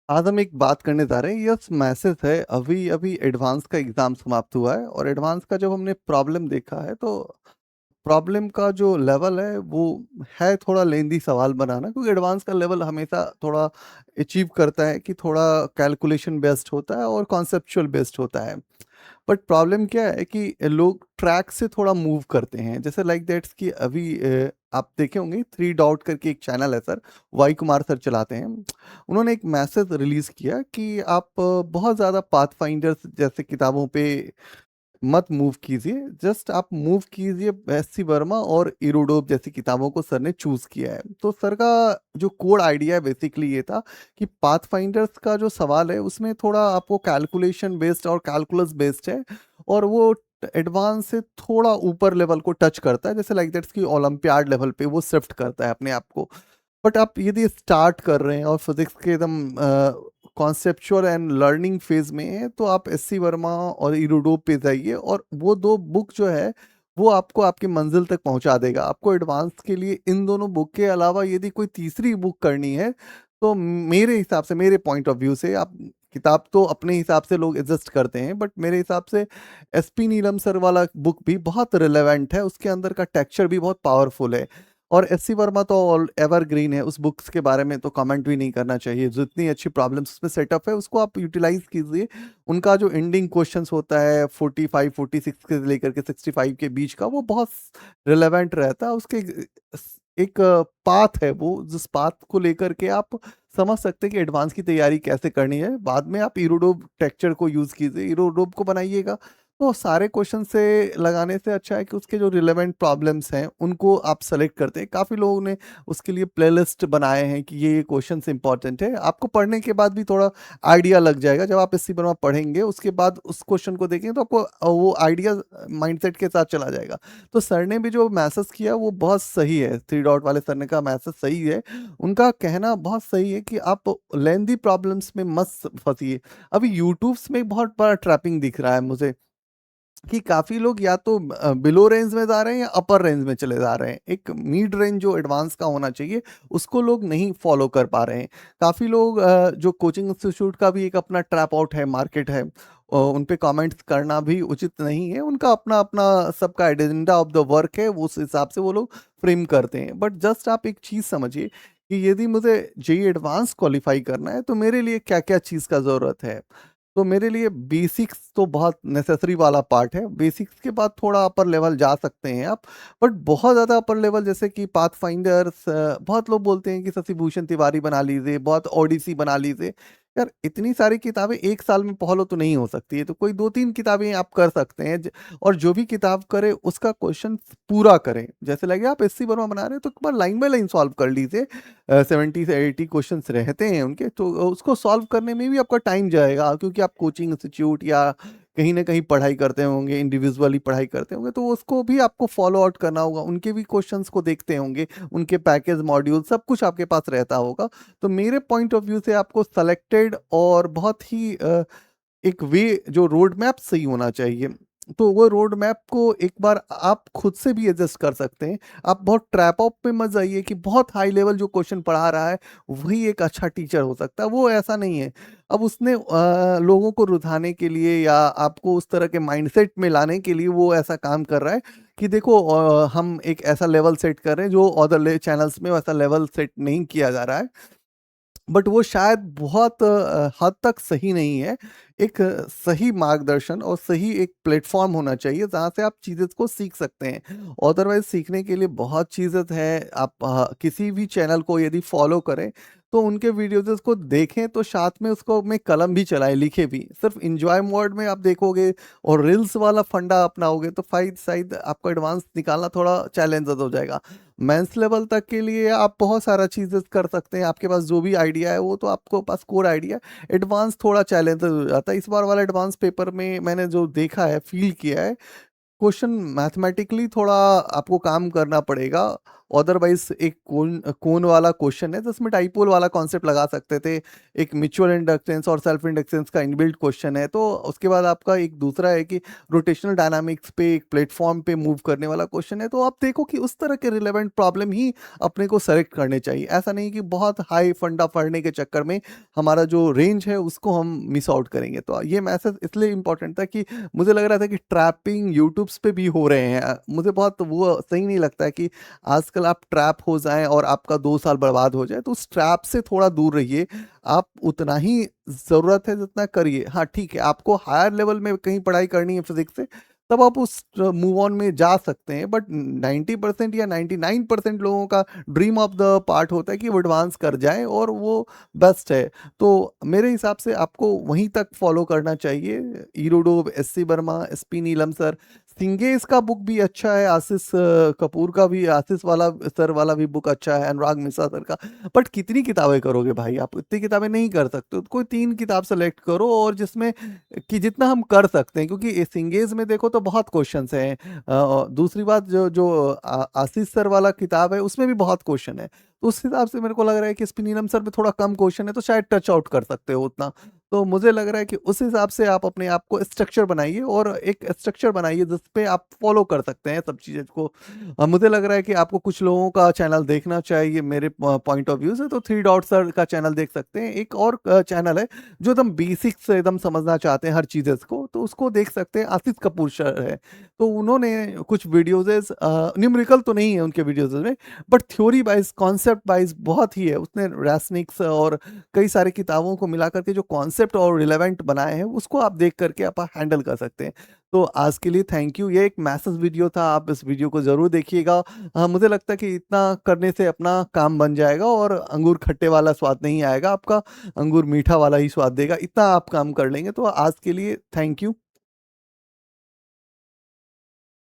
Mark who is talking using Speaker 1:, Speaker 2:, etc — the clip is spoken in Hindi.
Speaker 1: आज हम एक बात करने जा रहे हैं। यस, मैसेज है। अभी-अभी एडवांस का एग्ज़ाम समाप्त हुआ है और एडवांस का जब हमने प्रॉब्लम देखा है तो प्रॉब्लम का जो लेवल है वो है थोड़ा लेंदी सवाल बनाना, क्योंकि एडवांस का लेवल हमेशा थोड़ा अचीव करता है कि थोड़ा कैलकुलेशन बेस्ड होता है और कॉन्सेप्चुअल बेस्ड होता है। बट प्रॉब्लम क्या है कि लोग ट्रैक से थोड़ा मूव करते हैं, जैसे लाइक दैट्स कि अभी आप देखे होंगे थ्री डॉट करके एक चैनल है सर, वाई कुमार सर चलाते हैं। उन्होंने एक मैसेज रिलीज किया कि आप बहुत ज़्यादा पाथ फाइंडर्स जैसे किताबों पे मत मूव कीजिए, जस्ट आप मूव कीजिए एस.सी. वर्मा और इरोडोव जैसी किताबों को सर ने चूज़ किया है। तो सर का जो कोर आइडिया बेसिकली ये था कि पाथफाइंडर्स का जो सवाल है उसमें थोड़ा आपको कैलकुलेशन बेस्ड और कैलकुलस बेस्ड है, और वो एडवांस से थोड़ा ऊपर लेवल को टच करता है, जैसे लाइक दैट्स कि ओलंपियाड लेवल पे वो शिफ्ट करता है अपने आप को। बट आप यदि स्टार्ट कर रहे हैं और फिजिक्स के एकदम कॉन्सेप्चुअल एंड लर्निंग फेज में है, तो आप एस.सी. वर्मा और इरोडोव पे जाइए, और वो दो बुक जो है वो आपको आपकी मंजिल तक पहुंचा देगा। आपको एडवांस के लिए इन दोनों बुक के अलावा यदि कोई तीसरी बुक करनी है, तो मेरे हिसाब से, मेरे पॉइंट ऑफ व्यू से, आप किताब तो अपने हिसाब से लोग एडजस्ट करते हैं, बट मेरे हिसाब से एस.पी. नीलम सर वाला बुक भी बहुत रिलेवेंट है। उसके अंदर का टेक्सचर भी बहुत पावरफुल है। और एस.सी. वर्मा तो ऑल एवरग्रीन है, उस बुक्स के बारे में तो कमेंट भी नहीं करना चाहिए। जितनी अच्छी प्रॉब्लम्स उसमें सेटअप है उसको आप यूटिलाइज कीजिए। उनका जो एंडिंग क्वेश्चंस होता है 45 46 के लेकर के 65 के बीच का, वो बहुत रिलेवेंट रहता है। उसके एक पाथ है, वो जिस पाथ को लेकर के आप समझ सकते हैं कि एडवांस की तैयारी कैसे करनी है। बाद में आप इरोडोब टेक्सचर को यूज कीजिए, इरोडोब को बनाइएगा, तो सारे क्वेश्चन से लगाने से अच्छा है कि उसके जो रिलेवेंट प्रॉब्लम्स हैं उनको आप सेलेक्ट करते हैं। काफ़ी लोगों ने उसके लिए प्लेलिस्ट बनाए हैं कि ये क्वेश्चंस इंपॉर्टेंट है। आपको पढ़ने के बाद भी थोड़ा आइडिया लग जाएगा। जब आप इसी पर पढ़ेंगे उसके बाद उस क्वेश्चन को देखेंगे तो आपको वो आइडिया माइंडसेट के साथ चला जाएगा। तो सर ने भी जो मैसेज किया वो बहुत सही है। थ्री डॉट वाले सर ने कहा मैसेज सही है। उनका कहना बहुत सही है कि आप लेंदी प्रॉब्लम्स में मत फंसिए। अभी यूट्यूब्स में बहुत बड़ा ट्रैपिंग दिख रहा है मुझे, कि काफ़ी लोग या तो बिलो रेंज में जा रहे हैं या अपर रेंज में चले जा रहे हैं। एक मिड रेंज जो एडवांस का होना चाहिए उसको लोग नहीं फॉलो कर पा रहे हैं। काफ़ी लोग जो कोचिंग इंस्टीट्यूट का भी एक अपना ट्रैप आउट है, मार्केट है, उन पे कमेंट्स करना भी उचित नहीं है। उनका अपना अपना सबका एजेंडा ऑफ द वर्क है, उस हिसाब से वो लोग फ्रेम करते हैं। बट जस्ट आप एक चीज़ समझिए कि यदि मुझे जेई एडवांस क्वालिफाई करना है तो मेरे लिए क्या क्या चीज़ का ज़रूरत है। तो मेरे लिए बेसिक्स तो बहुत नेसेसरी वाला पार्ट है। बेसिक्स के बाद थोड़ा अपर लेवल जा सकते हैं आप, बट बहुत ज़्यादा अपर लेवल जैसे कि पाथफाइंडर्स, बहुत लोग बोलते हैं कि शशि भूषण तिवारी बना लीजिए, बहुत ओडिसी बना लीजिए। यार इतनी सारी किताबें एक साल में फॉलो तो नहीं हो सकती है, तो कोई 2-3 किताबें आप कर सकते हैं। और जो भी किताब करे उसका क्वेश्चन पूरा करें। जैसे लगे आप एस.सी. वर्मा बना रहे हैं तो एक बार लाइन बाय लाइन सॉल्व कर लीजिए। 70 से 80 क्वेश्चंस रहते हैं उनके, तो उसको सॉल्व करने में भी आपका टाइम जाएगा, क्योंकि आप कोचिंग इंस्टीट्यूट या कहीं ना कहीं पढ़ाई करते होंगे, इंडिविजुअली पढ़ाई करते होंगे, तो उसको भी आपको फॉलो आउट करना होगा। उनके भी क्वेश्चंस को देखते होंगे, उनके पैकेज मॉड्यूल सब कुछ आपके पास रहता होगा। तो मेरे पॉइंट ऑफ व्यू से आपको सेलेक्टेड और बहुत ही एक वे, जो रोड मैप सही होना चाहिए। तो वो रोड मैप को एक बार आप खुद से भी एडजस्ट कर सकते हैं। आप बहुत ट्रैप अप में मत जाइए कि बहुत हाई लेवल जो क्वेश्चन पढ़ा रहा है वही एक अच्छा टीचर हो सकता है, वो ऐसा नहीं है। अब उसने लोगों को रुझाने के लिए या आपको उस तरह के माइंडसेट में लाने के लिए वो ऐसा काम कर रहा है कि देखो, हम एक ऐसा लेवल सेट कर रहे हैं जो अदर चैनल्स में वैसा लेवल सेट नहीं किया जा रहा है। बट वो शायद बहुत हद तक सही नहीं है। एक सही मार्गदर्शन और सही एक प्लेटफ़ॉर्म होना चाहिए जहाँ से आप चीज़ें को सीख सकते हैं। अदरवाइज़ सीखने के लिए बहुत चीज़ें हैं। आप किसी भी चैनल को यदि फ़ॉलो करें तो उनके वीडियोज़ को देखें, तो साथ में उसको में कलम भी चलाएँ, लिखें भी। सिर्फ़ एन्जॉय मोड में आप देखोगे और रील्स वाला फंडा अपनाओगे तो शायद आपको एडवांस निकालना थोड़ा चैलेंजेस हो जाएगा। मेंस लेवल तक के लिए आप बहुत सारा चीज़ें कर सकते हैं। आपके पास जो भी आइडिया है वो तो आपको पास कोर आइडिया है। एडवांस थोड़ा चैलेंजेस हो जाता है। इस बार वाला एडवांस पेपर में मैंने जो देखा है, फ़ील किया है, क्वेश्चन मैथमेटिकली थोड़ा आपको काम करना पड़ेगा। अदरवाइज़ एक कोन वाला क्वेश्चन है, तो उसमें डाइपोल वाला कॉन्सेप्ट लगा सकते थे। एक म्यूचुअल इंडक्टेंस और सेल्फ इंडक्टेंस का इनबिल्ट क्वेश्चन है। तो उसके बाद आपका एक दूसरा है कि रोटेशनल डायनामिक्स पे एक प्लेटफ़ॉर्म पे मूव करने वाला क्वेश्चन है। तो आप देखो कि उस तरह के रिलेवेंट प्रॉब्लम ही अपने को सेलेक्ट करने चाहिए। ऐसा नहीं कि बहुत हाई फंडा पढ़ने के चक्कर में हमारा जो रेंज है उसको हम मिस आउट करेंगे। तो ये मैसेज इसलिए इम्पोर्टेंट था कि मुझे लग रहा था कि ट्रैपिंग यूट्यूब्स पे भी हो रहे हैं। मुझे बहुत वो सही नहीं लगता है कि आजकल आप ट्रैप हो जाएँ और आपका 2 साल बर्बाद हो जाए। तो उस ट्रैप से थोड़ा दूर रहिए। आप उतना ही ज़रूरत है जितना करिए। हाँ, ठीक है, आपको हायर लेवल में कहीं पढ़ाई करनी है फिज़िक्स से, तब आप उस मूव ऑन में जा सकते हैं। बट 90% या 99% लोगों का ड्रीम ऑफ द पार्ट होता है कि वो एडवांस कर जाएँ और वो बेस्ट है। तो मेरे हिसाब से आपको वहीं तक फॉलो करना चाहिए। ईरोडोव, एससी वर्मा, एसपी नीलम सर, सिंगेस का बुक भी अच्छा है, आशीष कपूर का भी, आशीष वाला सर वाला भी बुक अच्छा है, अनुराग मिश्रा सर का। बट कितनी किताबें करोगे भाई आप? इतनी किताबें नहीं कर सकते हो। तो कोई 3 किताब सेलेक्ट करो और जिसमें कि जितना हम कर सकते हैं, क्योंकि सिंगेज में देखो तो बहुत क्वेश्चंस हैं। दूसरी बात, जो जो आशीष सर वाला किताब है उसमें भी बहुत क्वेश्चन है। तो उस हिसाब से मेरे को लग रहा है कि एसपी नीलम सर में थोड़ा कम क्वेश्चन है, तो शायद टच आउट कर सकते हो उतना। तो मुझे लग रहा है कि उस हिसाब से आप अपने आप को स्ट्रक्चर बनाइए और एक स्ट्रक्चर बनाइए जिस पे आप फॉलो कर सकते हैं सब चीज़ें को। मुझे लग रहा है कि आपको कुछ लोगों का चैनल देखना चाहिए मेरे पॉइंट ऑफ व्यू से, तो थ्री डॉट सर का चैनल देख सकते हैं। एक और चैनल है जो एकदम बेसिक से एकदम समझना चाहते हैं हर चीज़ को, तो उसको देख सकते हैं। आशीष कपूर सर है, तो उन्होंने कुछ वीडियोज़ न्यूमेरिकल तो नहीं है उनके वीडियोज़ में, but theory wise, concept wise बहुत ही है। उसने रैसनिक्स और कई सारी किताबों को मिला करके जो कॉन्सेप्ट और रिलेवेंट बनाए हैं, उसको आप देख करके आप हैंडल कर सकते हैं। तो आज के लिए थैंक यू। ये एक मैसेज वीडियो था, आप इस वीडियो को ज़रूर देखिएगा। मुझे लगता है कि इतना करने से अपना काम बन जाएगा और अंगूर खट्टे वाला स्वाद नहीं आएगा आपका, अंगूर मीठा वाला ही स्वाद देगा। इतना आप काम कर लेंगे। तो आज के लिए थैंक यू।